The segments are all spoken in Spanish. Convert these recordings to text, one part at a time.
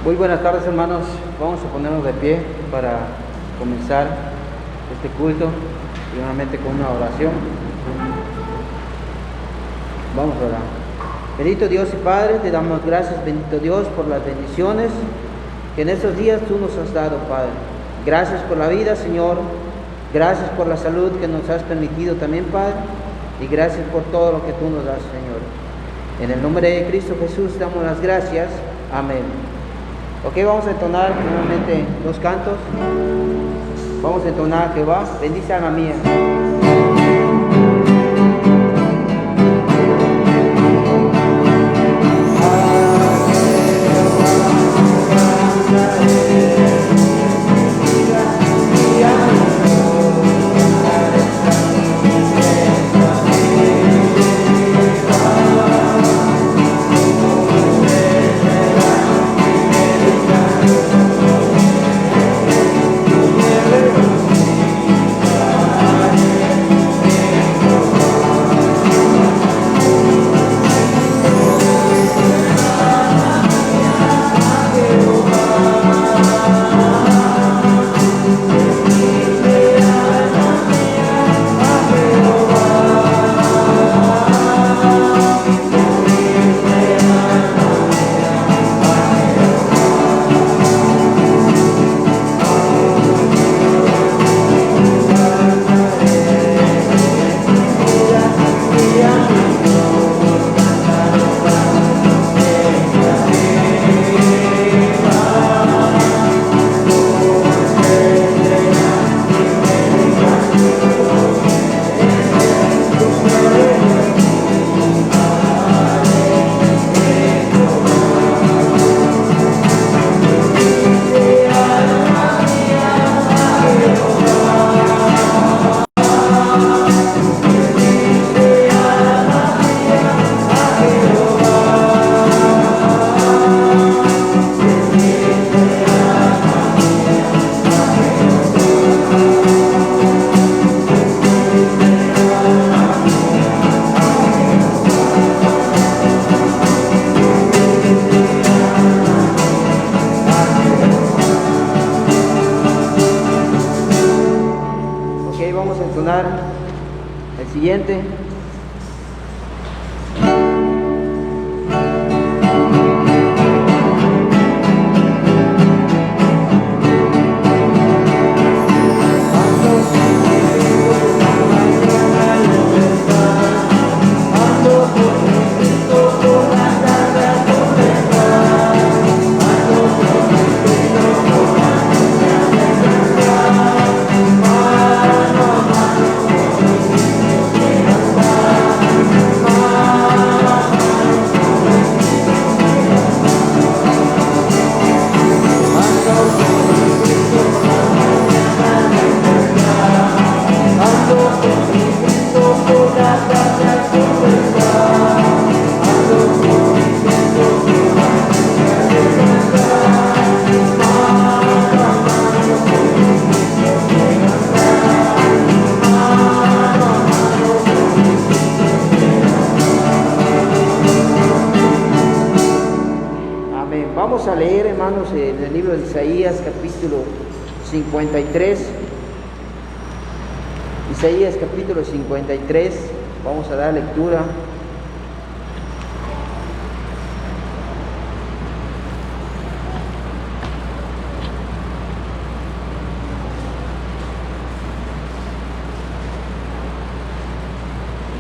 Muy buenas tardes, hermanos. Vamos a ponernos de pie para comenzar este culto, primeramente con una oración. Vamos a orar. Bendito Dios y Padre, te damos gracias, bendito Dios, por las bendiciones que en estos días tú nos has dado, Padre. Gracias por la vida, Señor. Gracias por la salud que nos has permitido también, Padre. Y gracias por todo lo que tú nos das, Señor. En el nombre de Cristo Jesús damos las gracias. Amén. Ok, vamos a entonar nuevamente los cantos. Vamos a entonar a Jehová, bendice alma mía. El siguiente. Vamos a leer, hermanos, en el libro de Isaías, capítulo 53. Isaías, capítulo 53. Vamos a dar lectura.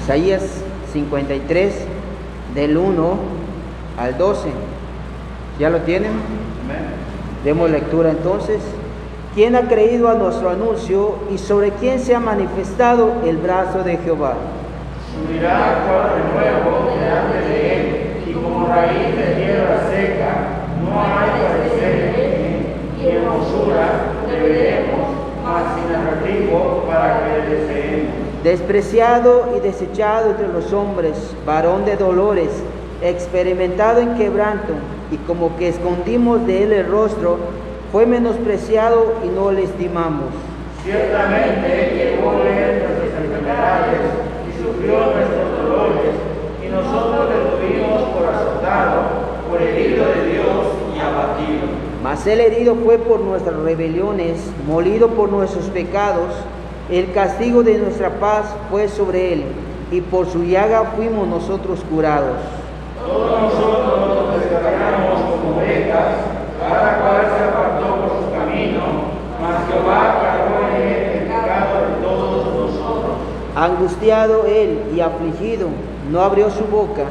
Isaías 53, del 1 al 12. ¿Ya lo tienen? Amén. Demos lectura entonces. ¿Quién ha creído a nuestro anuncio y sobre quién se ha manifestado el brazo de Jehová? Subirá cuadro de nuevo delante de él, y como raíz de tierra seca, no hay parecer en él, y hermosura le veremos, mas sin atractivo para que le deseemos. Despreciado y desechado entre los hombres, varón de dolores, experimentado en quebranto, y como que escondimos de él el rostro, fue menospreciado y no le estimamos. Ciertamente llevó él nuestras enfermedades y sufrió nuestros dolores, y nosotros le tuvimos por azotado, por herido de Dios y abatido. Mas él herido fue por nuestras rebeliones, molido por nuestros pecados. El castigo de nuestra paz fue sobre él, y por su llaga fuimos nosotros curados. Todos nosotros nos descarriamos como ovejas, cada cual se apartó por su camino, mas Jehová cargó en él el pecado de todos nosotros. Angustiado él y afligido, no abrió su boca.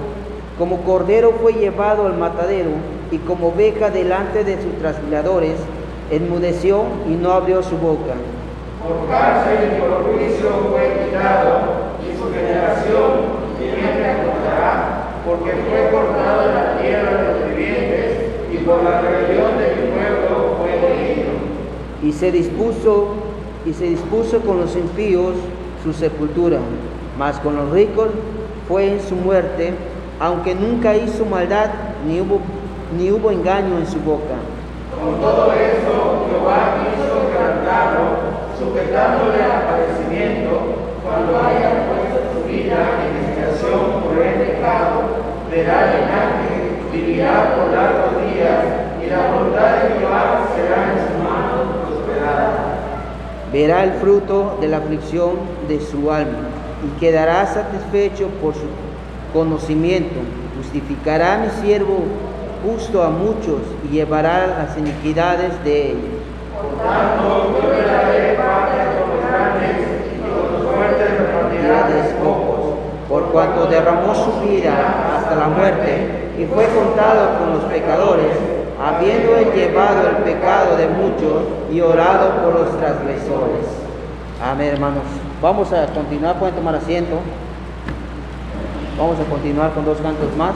Como cordero fue llevado al matadero, y como oveja delante de sus trasquiladores, enmudeció y no abrió su boca. Por cárcel y por juicio fue quitado, y su generación ¿quién recordará? Porque fue cortado en la tierra de los vivientes, y por la rebelión de mi pueblo fue herido. Y se dispuso con los impíos su sepultura, mas con los ricos fue en su muerte, aunque nunca hizo maldad, ni hubo engaño en su boca. Con todo esto, Jehová quiso quebrantarlo, sujetándole al padecimiento, cuando haya puesto su vida en expiación por el pecado, verá linaje, vivirá por largos días, y la voluntad de Jehová será en su mano prosperada. Verá el fruto de la aflicción de su alma, y quedará satisfecho por su conocimiento. Justificará mi siervo justo a muchos, y llevará las iniquidades de ellos. Por tanto, yo le daré parte con los grandes, y con los fuertes repartirá despojos. Por cuanto derramó su vida hasta la muerte, y fue contado con los pecadores, habiendo él llevado el pecado de muchos y orado por los transgresores. Amén, hermanos. Vamos a continuar, pueden tomar asiento. Vamos a continuar con dos cantos más.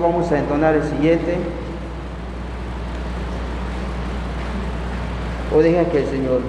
Vamos a entonar el siguiente. O deja que el Señor.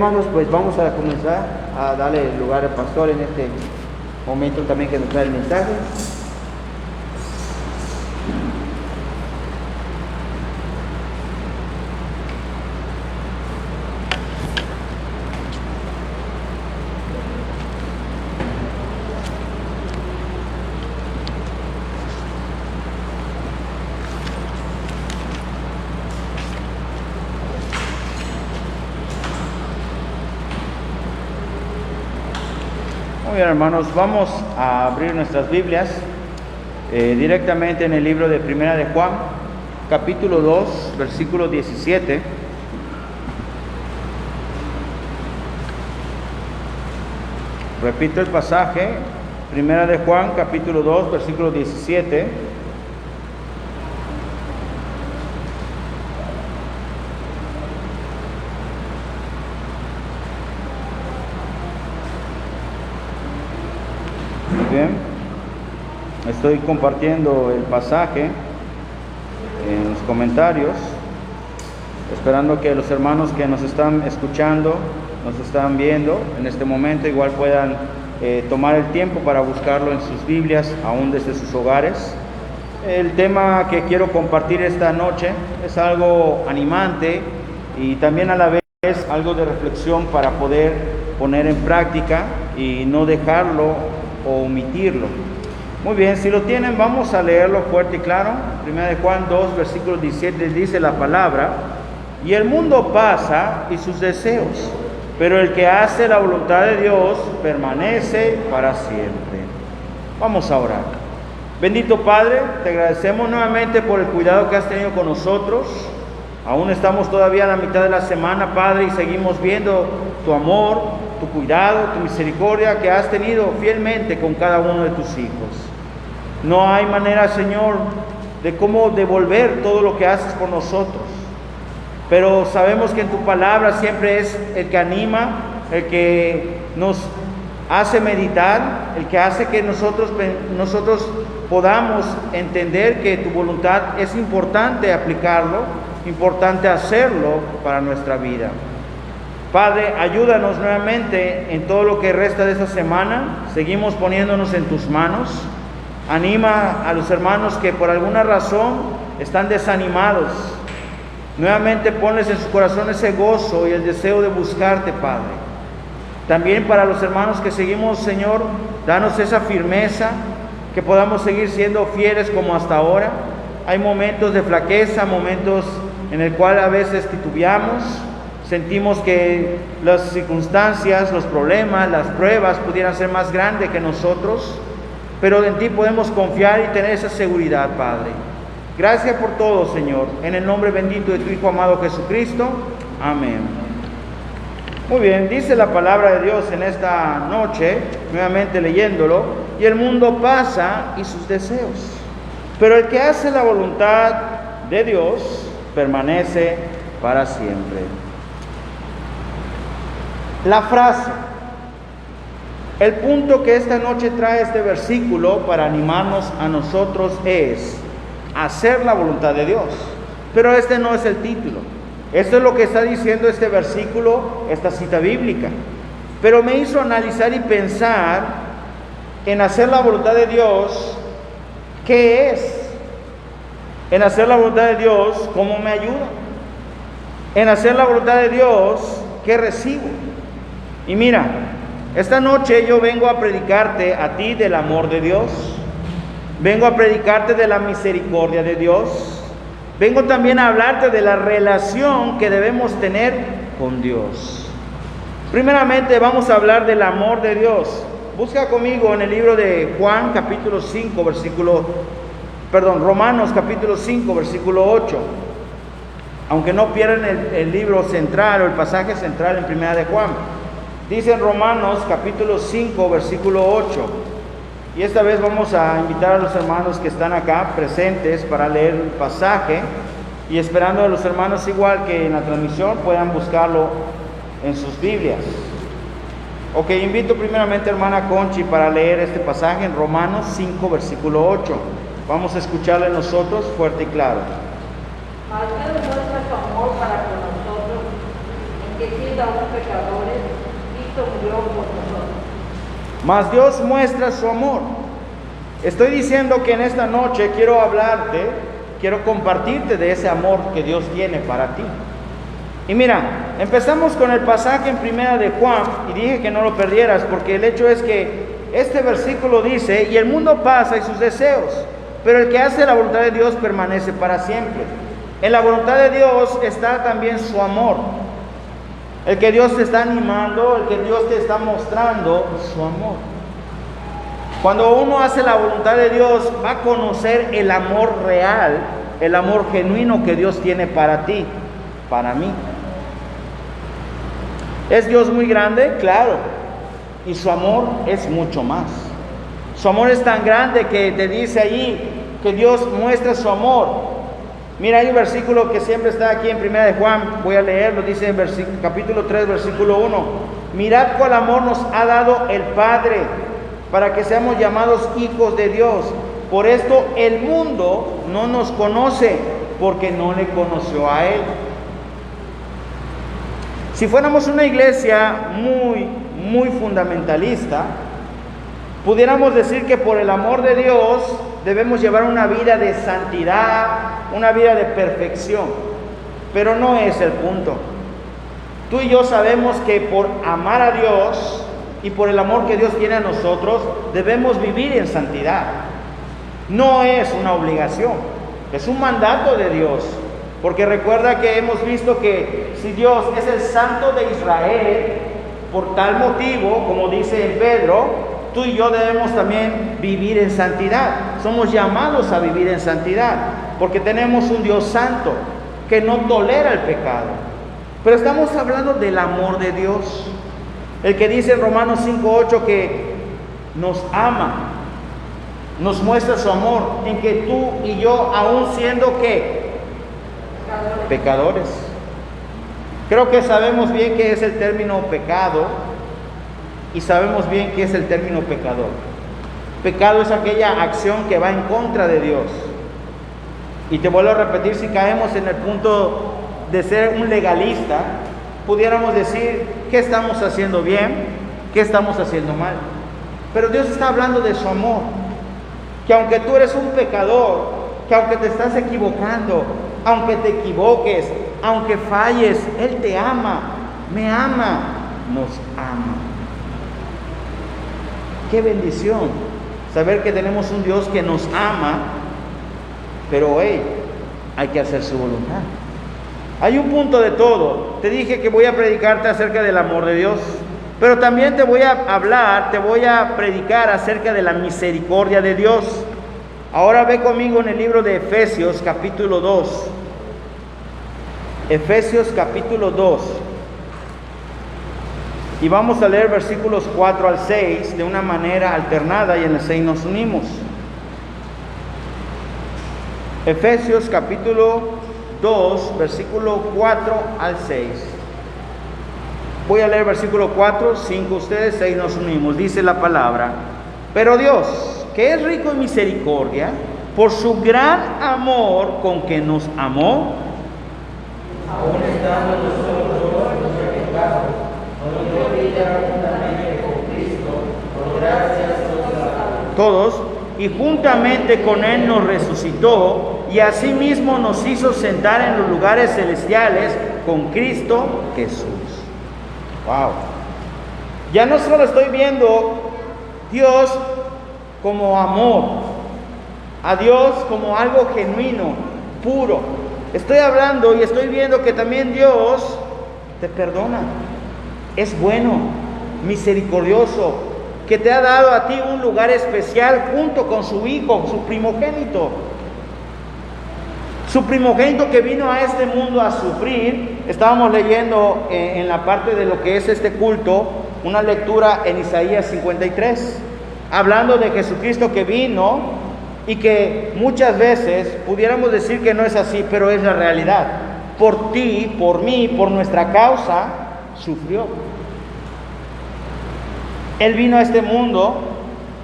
hermanos, pues vamos a comenzar a darle lugar al pastor en este momento también que nos trae el mensaje. Muy bien, hermanos, vamos a abrir nuestras Biblias directamente en el libro de Primera de Juan, capítulo 2, versículo 17. Repito el pasaje, Primera de Juan, capítulo 2, versículo 17. Bien, estoy compartiendo el pasaje en los comentarios, esperando que los hermanos que nos están escuchando, nos están viendo en este momento, igual puedan tomar el tiempo para buscarlo en sus Biblias, aún desde sus hogares. El tema que quiero compartir esta noche es algo animante y también a la vez algo de reflexión para poder poner en práctica y no dejarlo o omitirlo. Muy bien, si lo tienen, vamos a leerlo fuerte y claro. Primera de Juan 2, versículo 17 dice la palabra: y el mundo pasa y sus deseos, pero el que hace la voluntad de Dios permanece para siempre. Vamos a orar. Bendito Padre, te agradecemos nuevamente por el cuidado que has tenido con nosotros. Aún estamos todavía a la mitad de la semana, Padre, y seguimos viendo tu amor, tu cuidado, tu misericordia que has tenido fielmente con cada uno de tus hijos. No hay manera, Señor, de cómo devolver todo lo que haces por nosotros, pero sabemos que en tu palabra siempre es el que anima, el que nos hace meditar, el que hace que nosotros podamos entender que tu voluntad es importante aplicarlo, importante hacerlo para nuestra vida. Padre, ayúdanos nuevamente en todo lo que resta de esta semana. Seguimos poniéndonos en tus manos. Anima a los hermanos que por alguna razón están desanimados. Nuevamente ponles en su corazón ese gozo y el deseo de buscarte, Padre. También para los hermanos que seguimos, Señor, danos esa firmeza, que podamos seguir siendo fieles como hasta ahora. Hay momentos de flaqueza, momentos en el cual a veces titubeamos. Sentimos que las circunstancias, los problemas, las pruebas pudieran ser más grandes que nosotros, pero en ti podemos confiar y tener esa seguridad, Padre. Gracias por todo, Señor. En el nombre bendito de tu Hijo amado Jesucristo. Amén. Muy bien, dice la palabra de Dios en esta noche, nuevamente leyéndolo: y el mundo pasa y sus deseos, pero el que hace la voluntad de Dios permanece para siempre. La frase, el punto que esta noche trae este versículo para animarnos a nosotros es hacer la voluntad de Dios. Pero este no es el título. Esto es lo que está diciendo este versículo, esta cita bíblica. Pero me hizo analizar y pensar en hacer la voluntad de Dios. ¿Qué es? En hacer la voluntad de Dios, ¿cómo me ayuda? En hacer la voluntad de Dios, ¿qué recibo? Y mira, esta noche yo vengo a predicarte a ti del amor de Dios. Vengo a predicarte de la misericordia de Dios. Vengo también a hablarte de la relación que debemos tener con Dios. Primeramente vamos a hablar del amor de Dios. Busca conmigo en el libro de Juan capítulo 5 Romanos capítulo 5 versículo 8. Aunque no pierdan el libro central o el pasaje central en Primera de Juan. Dice en Romanos capítulo 5 versículo 8. Y esta vez vamos a invitar a los hermanos que están acá presentes para leer el pasaje, y esperando a los hermanos igual que en la transmisión puedan buscarlo en sus Biblias. Ok, invito primeramente a hermana Conchi para leer este pasaje en Romanos 5 versículo 8. Vamos a escucharle nosotros fuerte y claro. Mas Dios muestra su amor para con nosotros, en que siendo aún pecadores, Cristo murió por nosotros. Mas Dios muestra su amor. Estoy diciendo que en esta noche quiero hablarte, quiero compartirte de ese amor que Dios tiene para ti. Y mira, empezamos con el pasaje en Primera de Juan, y dije que no lo perdieras, porque el hecho es que este versículo dice: y el mundo pasa y sus deseos, pero el que hace la voluntad de Dios permanece para siempre. En la voluntad de Dios está también su amor. El que Dios te está animando, el que Dios te está mostrando su amor. Cuando uno hace la voluntad de Dios, va a conocer el amor real, el amor genuino que Dios tiene para ti, para mí. ¿Es Dios muy grande? Claro. Y su amor es mucho más. Su amor es tan grande que te dice allí que Dios muestra su amor. Mira, hay un versículo que siempre está aquí en Primera de Juan, voy a leerlo, dice en capítulo 3, versículo 1. Mirad cuál amor nos ha dado el Padre, para que seamos llamados hijos de Dios. Por esto el mundo no nos conoce, porque no le conoció a Él. Si fuéramos una iglesia muy fundamentalista, pudiéramos decir que por el amor de Dios debemos llevar una vida de santidad, una vida de perfección. Pero no es el punto. Tú y yo sabemos que por amar a Dios y por el amor que Dios tiene a nosotros, debemos vivir en santidad. No es una obligación, es un mandato de Dios. Porque recuerda que hemos visto que si Dios es el Santo de Israel, por tal motivo, como dice en Pedro, tú y yo debemos también vivir en santidad. Somos llamados a vivir en santidad, porque tenemos un Dios santo que no tolera el pecado. Pero estamos hablando del amor de Dios, el que dice en Romanos 5:8 que nos ama, nos muestra su amor, en que tú y yo, aún siendo ¿qué? Pecadores. Creo que sabemos bien qué es el término pecado y sabemos bien qué es el término pecador. Pecado es aquella acción que va en contra de Dios. Y te vuelvo a repetir, si caemos en el punto de ser un legalista, pudiéramos decir qué estamos haciendo bien, qué estamos haciendo mal. Pero Dios está hablando de su amor, que aunque tú eres un pecador, que aunque te estás equivocando, aunque te equivoques, aunque falles, Él te ama, me ama, nos ama. Qué bendición saber que tenemos un Dios que nos ama, pero hay que hacer su voluntad. Hay un punto de todo. Te dije que voy a predicarte acerca del amor de Dios, pero también te voy a hablar, te voy a predicar acerca de la misericordia de Dios. Ahora ve conmigo en el libro de Efesios capítulo 2. Efesios capítulo 2. Y vamos a leer versículos 4 al 6 de una manera alternada, y en el 6 nos unimos. Efesios capítulo 2, versículo 4 al 6. Voy a leer versículo 4, 5 ustedes, 6 nos unimos. Dice la palabra: pero Dios, que es rico en misericordia, por su gran amor con que nos amó, Aún estando nosotros en nuestro pecado, nos dio vida juntamente con Cristo, por gracia sois salvos. todos, y juntamente con Él nos resucitó, y asimismo nos hizo sentar en los lugares celestiales con Cristo Jesús. Wow. Ya no solo estoy viendo Dios como amor, a Dios como algo genuino, puro. Estoy hablando y estoy viendo que también Dios te perdona, es bueno, misericordioso, que te ha dado a ti un lugar especial junto con su Hijo, su primogénito. Su primogénito que vino a este mundo a sufrir. Estábamos leyendo en la parte de lo que es este culto, una lectura en Isaías 53, hablando de Jesucristo que vino y que muchas veces pudiéramos decir que no es así, pero es la realidad. Por ti, por mí, por nuestra causa, sufrió. Él vino a este mundo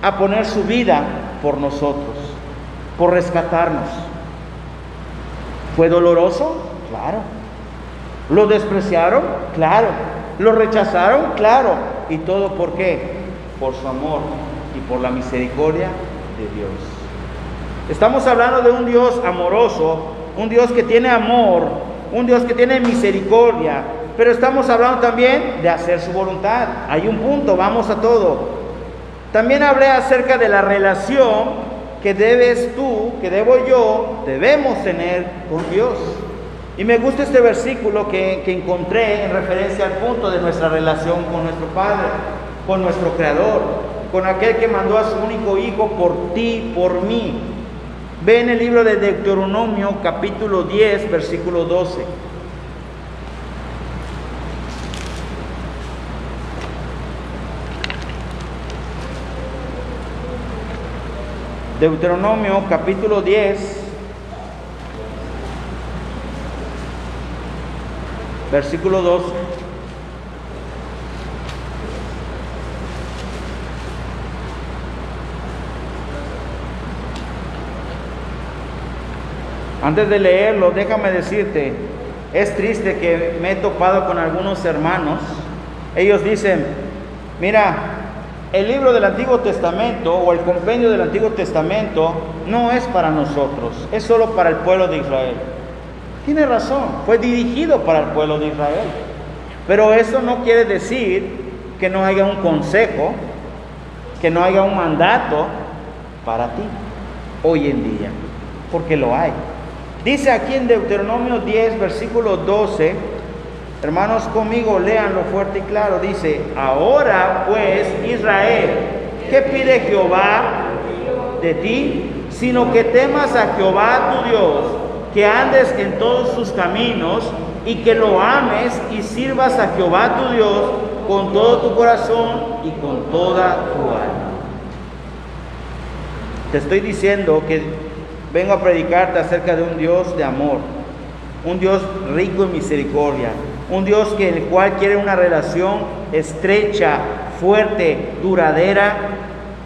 a poner su vida por nosotros, por rescatarnos. ¿Fue doloroso? Claro. ¿Lo despreciaron? Claro. ¿Lo rechazaron? Claro. ¿Y todo por qué? Por su amor y por la misericordia de Dios. Estamos hablando de un Dios amoroso, un Dios que tiene amor, un Dios que tiene misericordia, pero estamos hablando también de hacer su voluntad. Hay un punto, vamos a todo. También hablé acerca de la relación que debes tú, que debo yo, debemos tener con Dios. Y me gusta este versículo que encontré en referencia al punto de nuestra relación con nuestro Padre, con nuestro Creador, con aquel que mandó a su único Hijo por ti, por mí. Ve en el libro de Deuteronomio, capítulo 10, versículo 12. Deuteronomio, capítulo 10, versículo 12. Antes de leerlo, déjame decirte, es triste que me he topado con algunos hermanos. Ellos dicen, mira, el libro del Antiguo Testamento o el compendio del Antiguo Testamento no es para nosotros, es solo para el pueblo de Israel. Tiene razón, fue dirigido para el pueblo de Israel. Pero eso no quiere decir que no haya un consejo, que no haya un mandato para ti hoy en día, porque lo hay. Dice aquí en Deuteronomio 10, versículo 12, hermanos conmigo, léanlo fuerte y claro, dice, ahora pues Israel, ¿qué pide Jehová de ti? Sino que temas a Jehová tu Dios, que andes en todos sus caminos y que lo ames y sirvas a Jehová tu Dios con todo tu corazón y con toda tu alma. Te estoy diciendo que vengo a predicarte acerca de un Dios de amor, un Dios rico en misericordia, un Dios el cual quiere una relación estrecha, fuerte, duradera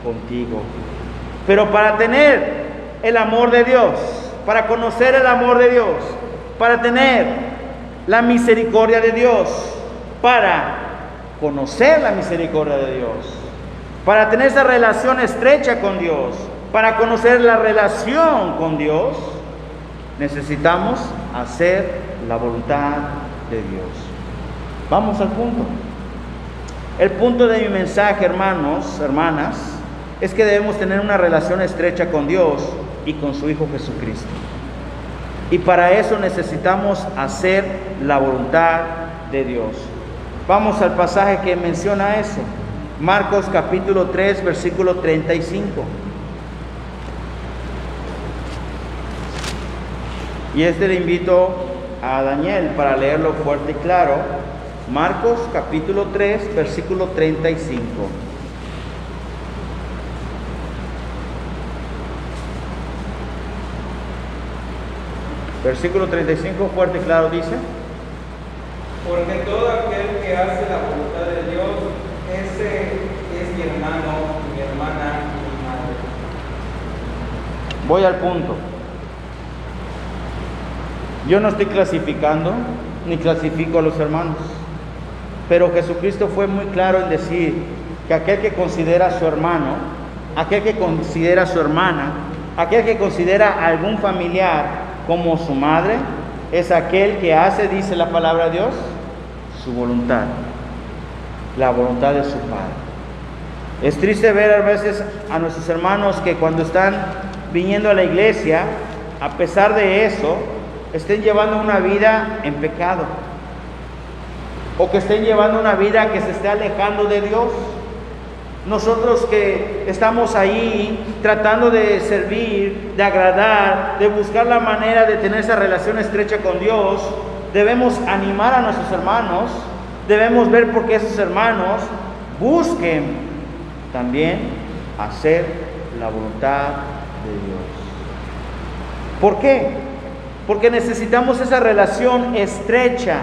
contigo. Pero para tener el amor de Dios, para conocer el amor de Dios, para tener la misericordia de Dios, para conocer la misericordia de Dios, para tener esa relación estrecha con Dios, para conocer la relación con Dios, necesitamos hacer la voluntad de Dios. Vamos al punto. El punto de mi mensaje, hermanos, hermanas, es que debemos tener una relación estrecha con Dios y con su Hijo Jesucristo. Y para eso necesitamos hacer la voluntad de Dios. Vamos al pasaje que menciona eso. Marcos capítulo 3, versículo 35. Y le invito a Daniel para leerlo fuerte y claro. Marcos capítulo 3, versículo 35. Versículo 35, fuerte y claro, dice: porque todo aquel que hace la voluntad de Dios, ese es mi hermano, mi hermana y mi madre. Voy al punto. Yo no estoy clasificando, ni clasifico a los hermanos. Pero Jesucristo fue muy claro en decir que aquel que considera a su hermano, aquel que considera a su hermana, aquel que considera a algún familiar como su madre, es aquel que hace, dice la palabra de Dios, su voluntad, la voluntad de su Padre. Es triste ver a veces a nuestros hermanos que cuando están viniendo a la iglesia, a pesar de eso, estén llevando una vida en pecado, o que estén llevando una vida que se esté alejando de Dios. Nosotros que estamos ahí tratando de servir, de agradar, de buscar la manera de tener esa relación estrecha con Dios, debemos animar a nuestros hermanos, debemos ver por qué esos hermanos busquen también hacer la voluntad de Dios. ¿Por qué? Porque necesitamos esa relación estrecha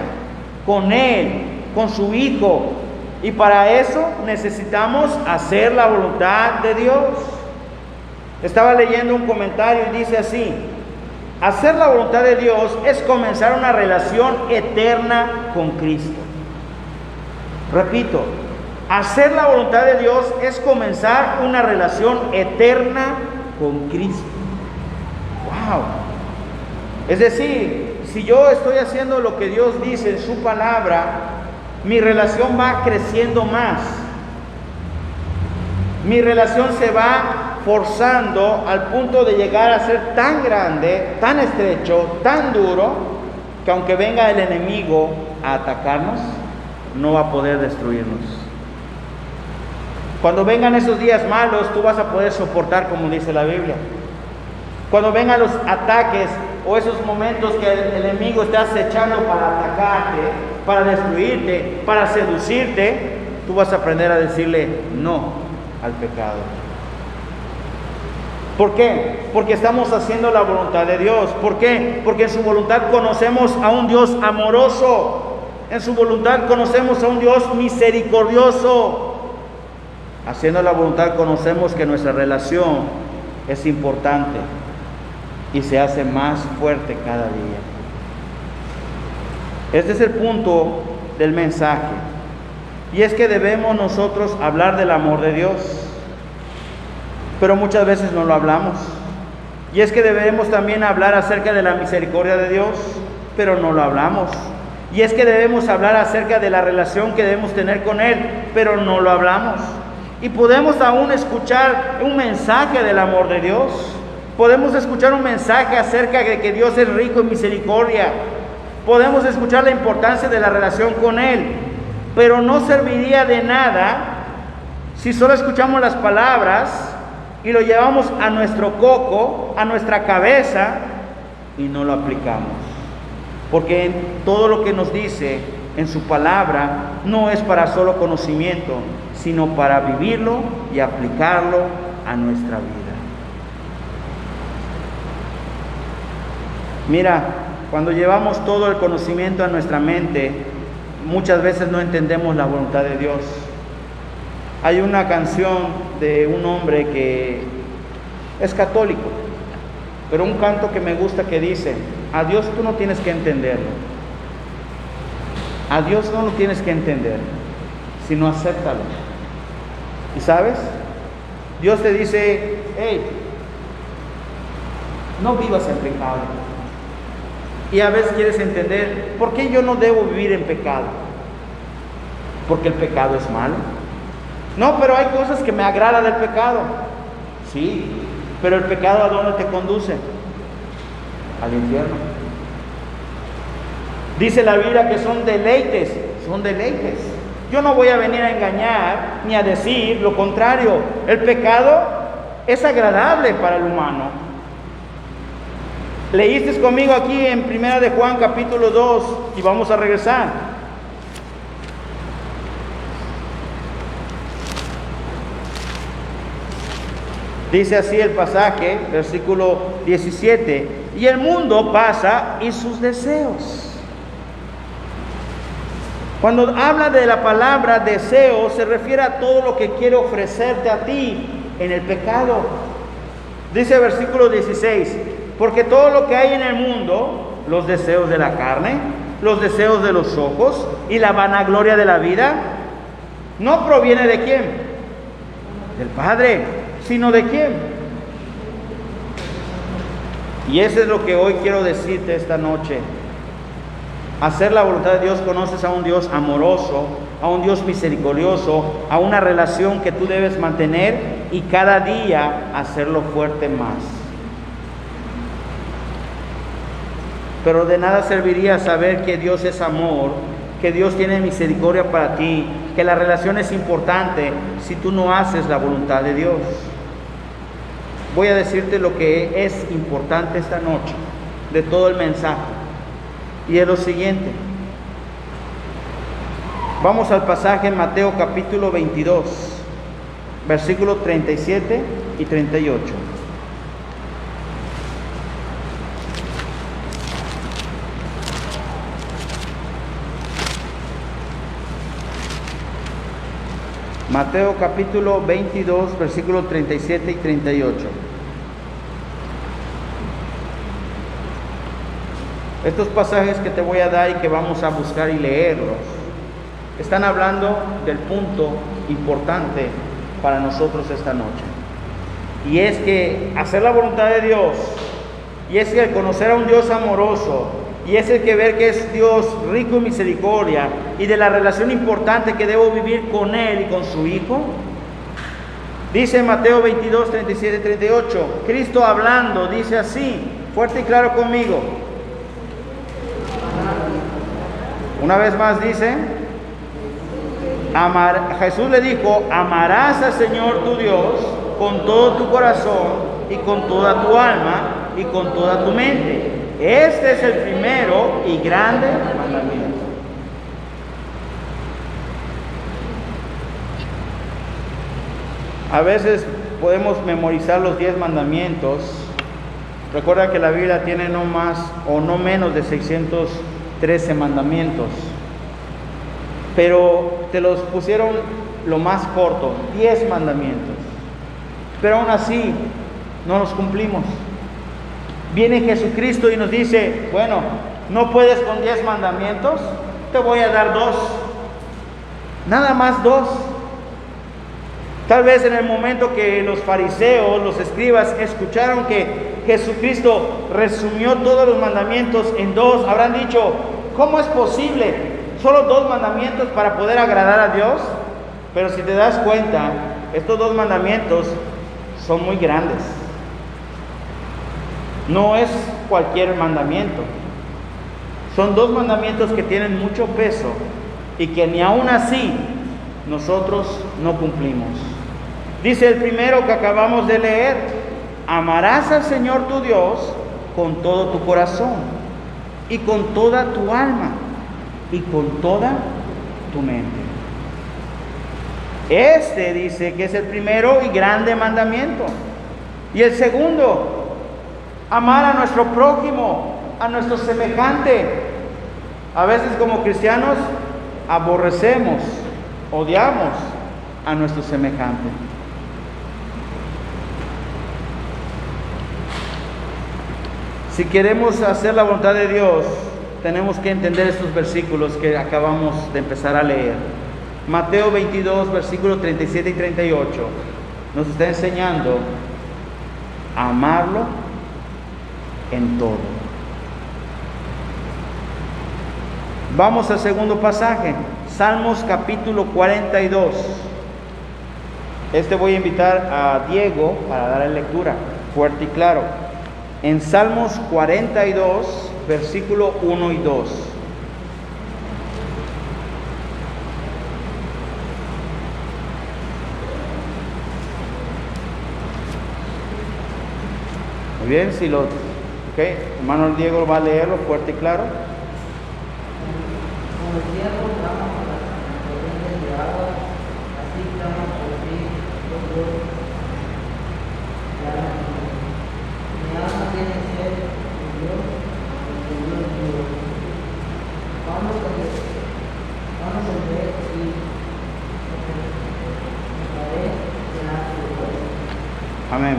con Él, con su Hijo. Y para eso necesitamos hacer la voluntad de Dios. Estaba leyendo un comentario y dice así: Hacer la voluntad de Dios es comenzar una relación eterna con Cristo. Repito, hacer la voluntad de Dios es comenzar una relación eterna con Cristo. ¡Wow! Es decir, si yo estoy haciendo lo que Dios dice en su palabra, mi relación va creciendo más. Mi relación se va forzando al punto de llegar a ser tan grande, tan estrecho, tan duro, que aunque venga el enemigo a atacarnos, no va a poder destruirnos. Cuando vengan esos días malos, tú vas a poder soportar, como dice la Biblia. Cuando vengan los ataques o esos momentos que el enemigo está acechando para atacarte, para destruirte, para seducirte, tú vas a aprender a decirle no al pecado. ¿Por qué? Porque estamos haciendo la voluntad de Dios. ¿Por qué? Porque en su voluntad conocemos a un Dios amoroso. En su voluntad conocemos a un Dios misericordioso. Haciendo la voluntad conocemos que nuestra relación es importante y se hace más fuerte cada día. Este es el punto del mensaje. Y es que debemos nosotros hablar del amor de Dios, pero muchas veces no lo hablamos. Y es que debemos también hablar acerca de la misericordia de Dios, pero no lo hablamos. Y es que debemos hablar acerca de la relación que debemos tener con Él, pero no lo hablamos. Y podemos aún escuchar un mensaje del amor de Dios. Podemos escuchar un mensaje acerca de que Dios es rico en misericordia. Podemos escuchar la importancia de la relación con Él, pero no serviría de nada si solo escuchamos las palabras y lo llevamos a nuestro coco, a nuestra cabeza, y no lo aplicamos. Porque todo lo que nos dice en su palabra no es para solo conocimiento, sino para vivirlo y aplicarlo a nuestra vida. Mira, cuando llevamos todo el conocimiento a nuestra mente, muchas veces no entendemos la voluntad de Dios. Hay una canción de un hombre que es católico, pero un canto que me gusta que dice: a Dios tú no tienes que entenderlo. A Dios no lo tienes que entender, sino acéptalo. ¿Y sabes? Dios te dice: hey, no vivas en pecado. Y a veces quieres entender, ¿por qué yo no debo vivir en pecado? ¿Porque el pecado es malo? No, pero hay cosas que me agradan del pecado. Sí, pero el pecado ¿a dónde te conduce? Al infierno. Dice la Biblia que son deleites, son deleites. Yo no voy a venir a engañar ni a decir lo contrario. El pecado es agradable para el humano. Leíste conmigo aquí en 1 de Juan capítulo 2 y vamos a regresar. Dice así el pasaje, versículo 17: y el mundo pasa y sus deseos. Cuando habla de la palabra deseo, se refiere a todo lo que quiere ofrecerte a ti en el pecado. Dice versículo 16: porque todo lo que hay en el mundo, los deseos de la carne, los deseos de los ojos y la vanagloria de la vida, no proviene de quién, del Padre, sino de quién. Y eso es lo que hoy quiero decirte esta noche. Hacer la voluntad de Dios, conoces a un Dios amoroso, a un Dios misericordioso, a una relación que tú debes mantener y cada día hacerlo fuerte más. Pero de nada serviría saber que Dios es amor, que Dios tiene misericordia para ti, que la relación es importante si tú no haces la voluntad de Dios. Voy a decirte lo que es importante esta noche de todo el mensaje. Y es lo siguiente. Vamos al pasaje en Mateo capítulo 22, versículos 37 y 38. Mateo capítulo 22, versículos 37 y 38. Estos pasajes que te voy a dar y que vamos a buscar y leerlos, están hablando del punto importante para nosotros esta noche. Y es que hacer la voluntad de Dios, y es que el conocer a un Dios amoroso, y es el que ver que es Dios rico en misericordia, y de la relación importante que debo vivir con Él y con su Hijo. Dice Mateo 22, 37 y 38, Cristo hablando, dice así, fuerte y claro conmigo. Una vez más dice, Jesús le dijo, amarás al Señor tu Dios con todo tu corazón y con toda tu alma y con toda tu mente. Este es el primero y grande mandamiento. A veces podemos memorizar los 10 mandamientos. Recuerda que la Biblia tiene no más o no menos de 613 mandamientos. Pero te los pusieron lo más corto, 10 mandamientos. Pero aún así no los cumplimos. Viene Jesucristo y nos dice, bueno, ¿no puedes con 10 mandamientos? Te voy a dar 2. Nada más 2. Tal vez en el momento que los fariseos, los escribas, escucharon que Jesucristo resumió todos los mandamientos en 2, habrán dicho, ¿cómo es posible? ¿Solo 2 mandamientos para poder agradar a Dios? Pero si te das cuenta, estos 2 mandamientos son muy grandes. No es cualquier mandamiento. Son 2 mandamientos que tienen mucho peso y que ni aún así nosotros no cumplimos. Dice el primero que acabamos de leer, amarás al Señor tu Dios con todo tu corazón y con toda tu alma y con toda tu mente. Este dice que es el primero y grande mandamiento. Y el segundo, amar a nuestro prójimo, a nuestro semejante. A veces como cristianos aborrecemos, odiamos a nuestro semejante. Si queremos hacer la voluntad de Dios, tenemos que entender estos versículos que acabamos de empezar a leer. Mateo 22, versículos 37 y 38, nos está enseñando a amarlo en todo. Vamos al segundo pasaje, Salmos capítulo 42. Voy a invitar a Diego para dar la lectura fuerte y claro. En Salmos 42, versículo 1 y 2. Muy bien, hermano Diego va a leerlo fuerte y claro. Como el cielo clama por las corrientes de agua, así clama por ti, oh Dios. Mi alma tiene sed de Dios, porque Dios es Dios. Vamos a ver y estaré delante de Dios. Amén.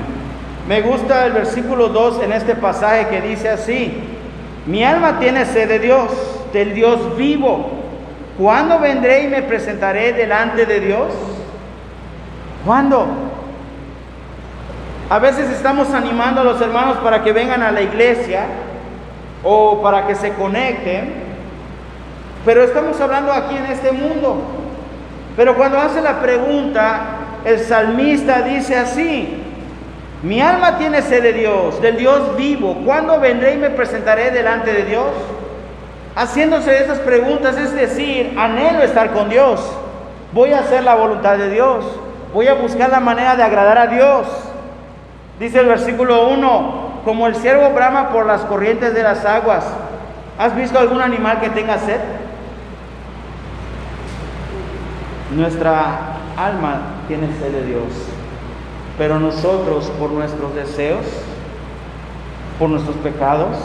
Me gusta el versículo 2 en este pasaje que dice así: mi alma tiene sed de Dios, del Dios vivo. ¿Cuándo vendré y me presentaré delante de Dios? ¿Cuándo? A veces estamos animando a los hermanos para que vengan a la iglesia o para que se conecten, pero estamos hablando aquí en este mundo. Pero cuando hace la pregunta, el salmista dice así: mi alma tiene sed de Dios, del Dios vivo. ¿Cuándo vendré y me presentaré delante de Dios? Haciéndose esas preguntas, es decir, anhelo estar con Dios. Voy a hacer la voluntad de Dios. Voy a buscar la manera de agradar a Dios. Dice el versículo 1, como el ciervo brama por las corrientes de las aguas. ¿Has visto algún animal que tenga sed? Nuestra alma tiene sed de Dios. Pero nosotros, por nuestros deseos, por nuestros pecados,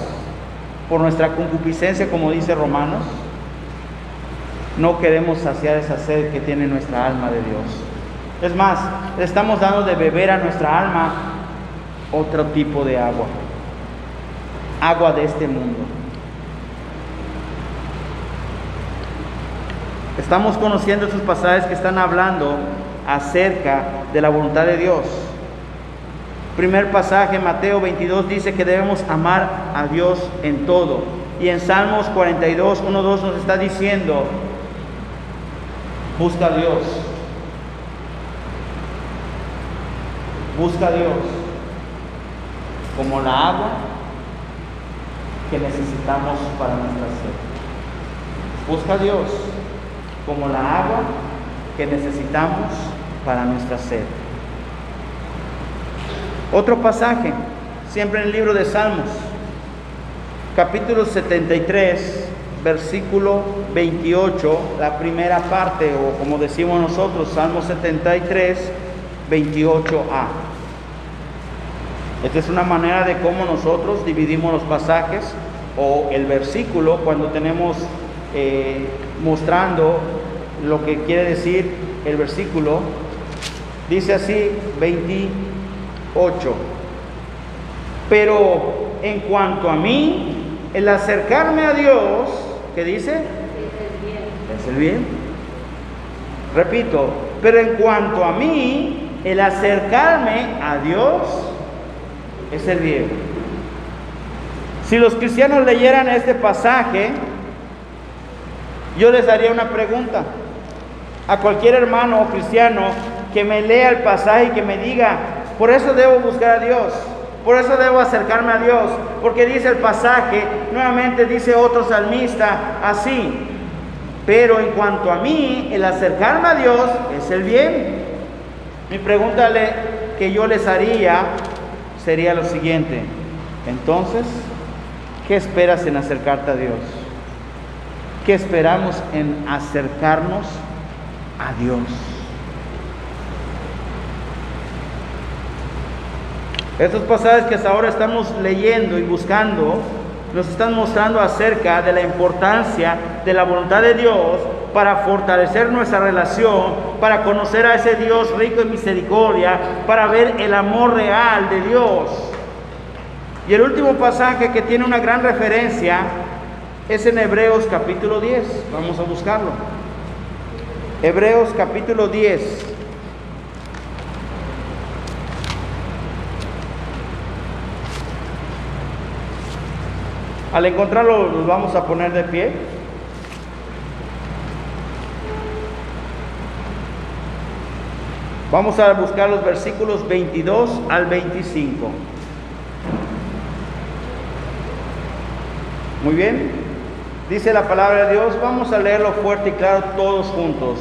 por nuestra concupiscencia, como dice Romanos, no queremos saciar esa sed que tiene nuestra alma de Dios. Es más, le estamos dando de beber a nuestra alma otro tipo de agua, agua de este mundo. Estamos conociendo esos pasajes que están hablando acerca de la voluntad de Dios. Primer pasaje, Mateo 22, dice que debemos amar a Dios en todo. Y en Salmos 42, 1, 2 nos está diciendo, busca a Dios. Busca a Dios como la agua que necesitamos para nuestra sed. Busca a Dios como la agua que necesitamos para nuestra sed. Otro pasaje, siempre en el libro de Salmos, capítulo 73, versículo 28, la primera parte, o como decimos nosotros, Salmo 73, 28a. Esta es una manera de cómo nosotros dividimos los pasajes o el versículo cuando tenemos mostrando lo que quiere decir el versículo. Dice así, 28. Pero en cuanto a mí, el acercarme a Dios, ¿qué dice? Es el bien. Repito, pero en cuanto a mí, el acercarme a Dios es el bien. Si los cristianos leyeran este pasaje, yo les haría una pregunta a cualquier hermano o cristiano que me lea el pasaje y que me diga, por eso debo buscar a Dios, por eso debo acercarme a Dios, porque dice el pasaje, nuevamente dice otro salmista así, pero en cuanto a mí, el acercarme a Dios es el bien. Mi pregunta que yo les haría sería lo siguiente: entonces, ¿qué esperas en acercarte a Dios? ¿Qué esperamos en acercarnos a Dios? Estos pasajes que hasta ahora estamos leyendo y buscando nos están mostrando acerca de la importancia de la voluntad de Dios para fortalecer nuestra relación, para conocer a ese Dios rico en misericordia, para ver el amor real de Dios. Y el último pasaje que tiene una gran referencia es en Hebreos capítulo 10. Vamos a buscarlo. Hebreos capítulo 10. Al encontrarlo, nos vamos a poner de pie. Vamos a buscar los versículos 22 al 25. Muy bien. Dice la palabra de Dios, vamos a leerlo fuerte y claro todos juntos.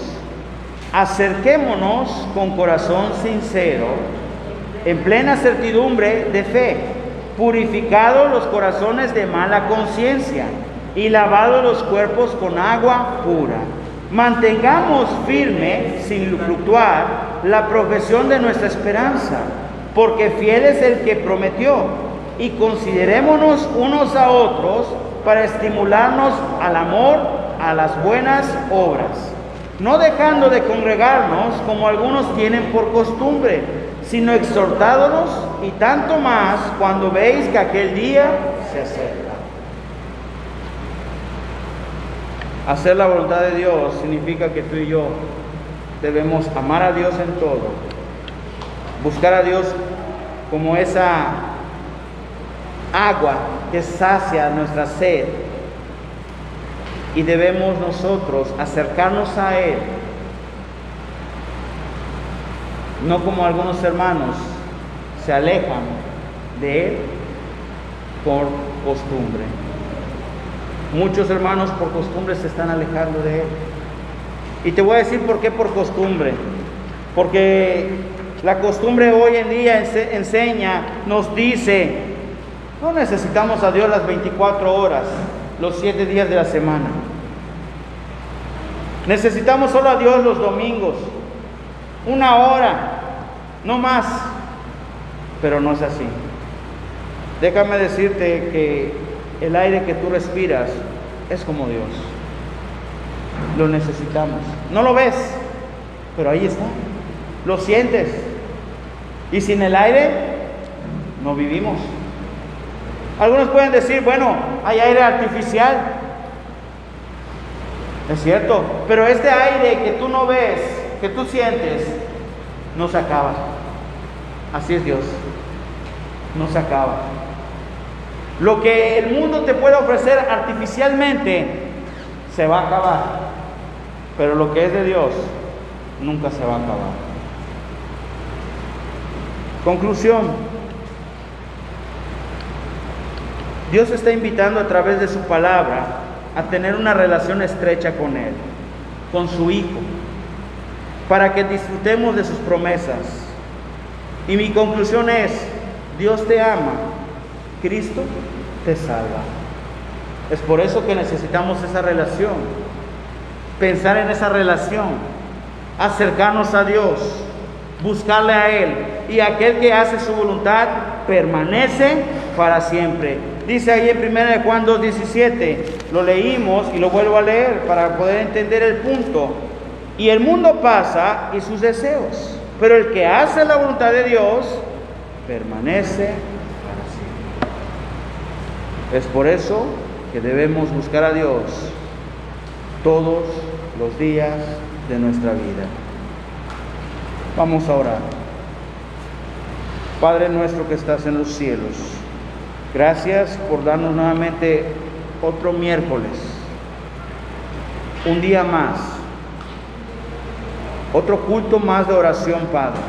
Acerquémonos con corazón sincero, en plena certidumbre de fe, purificados los corazones de mala conciencia y lavados los cuerpos con agua pura. Mantengamos firme, sin fluctuar, la profesión de nuestra esperanza, porque fiel es el que prometió, y considerémonos unos a otros para estimularnos al amor, a las buenas obras, no dejando de congregarnos como algunos tienen por costumbre, sino exhortándonos, y tanto más cuando veis que aquel día se acerca. Hacer la voluntad de Dios significa que tú y yo debemos amar a Dios en todo, buscar a Dios como esa agua que sacia nuestra sed, y debemos nosotros acercarnos a Él, no como algunos hermanos se alejan de Él por costumbre. Muchos hermanos por costumbre se están alejando de Él. Y te voy a decir por qué por costumbre. Porque la costumbre hoy en día enseña, nos dice, no necesitamos a Dios las 24 horas, los 7 días de la semana. Necesitamos solo a Dios los domingos, 1 hora, no más. Pero no es así. Déjame decirte que el aire que tú respiras es como Dios. Lo necesitamos. No lo ves, pero ahí está. Lo sientes. Y sin el aire no vivimos. Algunos pueden decir, bueno, hay aire artificial. Es cierto, pero este aire que tú no ves, que tú sientes, no se acaba. Así es Dios, no se acaba. Lo que el mundo te puede ofrecer artificialmente se va a acabar, pero lo que es de Dios nunca se va a acabar. Conclusión: Dios está invitando a través de su palabra a tener una relación estrecha con Él, con su Hijo, para que disfrutemos de sus promesas. Y mi conclusión es: Dios te ama, Cristo te salva. Es por eso que necesitamos esa relación, pensar en esa relación, acercarnos a Dios, buscarle a Él, y aquel que hace su voluntad permanece para siempre. Dice ahí en 1 Juan 2:17, lo leímos y lo vuelvo a leer para poder entender el punto. Y el mundo pasa y sus deseos, pero el que hace la voluntad de Dios permanece para siempre. Es por eso que debemos buscar a Dios todos los días de nuestra vida. Vamos a orar. Padre nuestro que estás en los cielos, gracias por darnos nuevamente otro miércoles, un día más, otro culto más de oración, Padre.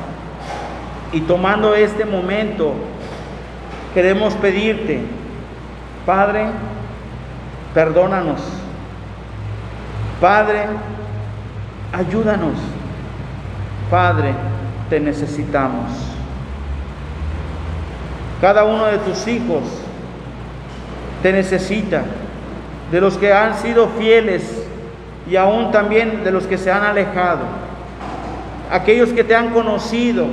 Y tomando este momento, queremos pedirte, Padre, perdónanos. Padre, ayúdanos. Padre, te necesitamos. Cada uno de tus hijos te necesita, de los que han sido fieles y aún también de los que se han alejado, aquellos que te han conocido,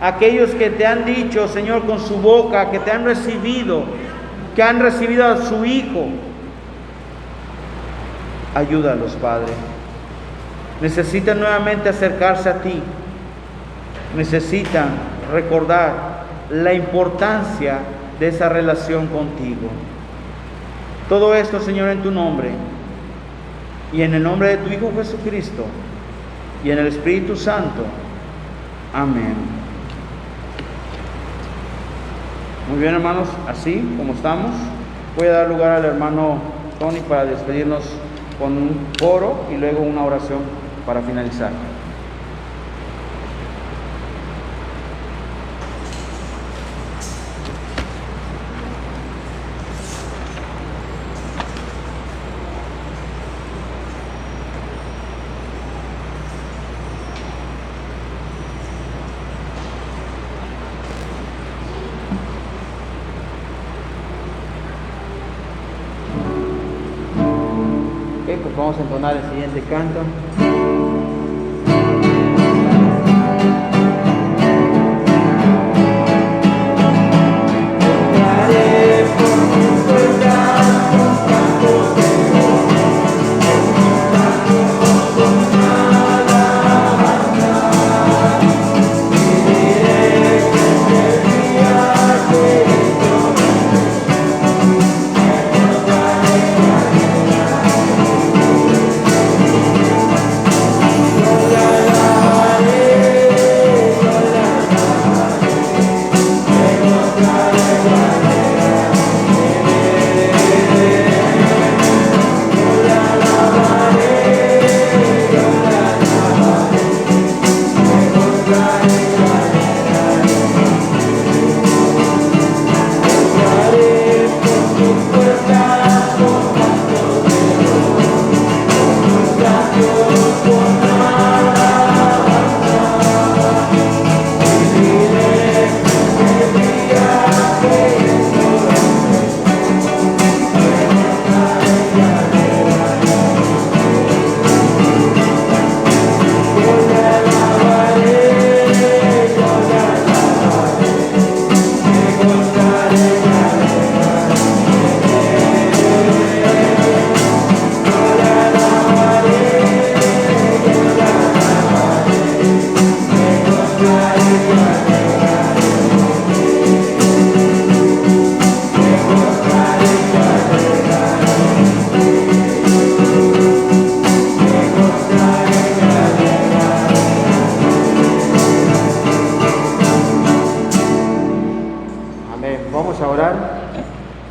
aquellos que te han dicho, Señor, con su boca, que te han recibido, que han recibido a su Hijo. Ayúdalos, Padre. Necesitan nuevamente acercarse a ti. Necesitan recordar la importancia de esa relación contigo. Todo esto, Señor, en tu nombre y en el nombre de tu Hijo Jesucristo y en el Espíritu Santo. Amén. Muy bien, hermanos, así como estamos, voy a dar lugar al hermano Tony para despedirnos con un coro y luego una oración para finalizar. Pues vamos a entonar el siguiente canto.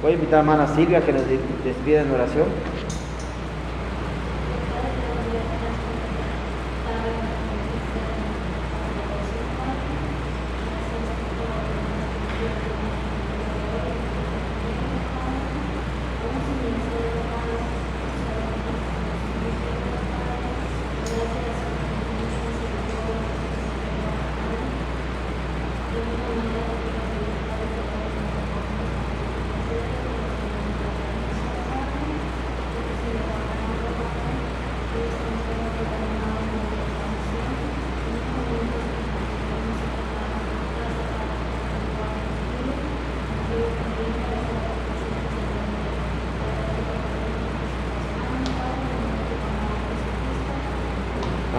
Voy a invitar a la hermana Silvia que nos despida en oración.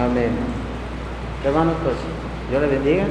Amén. Hermanos, pues, Dios le bendiga.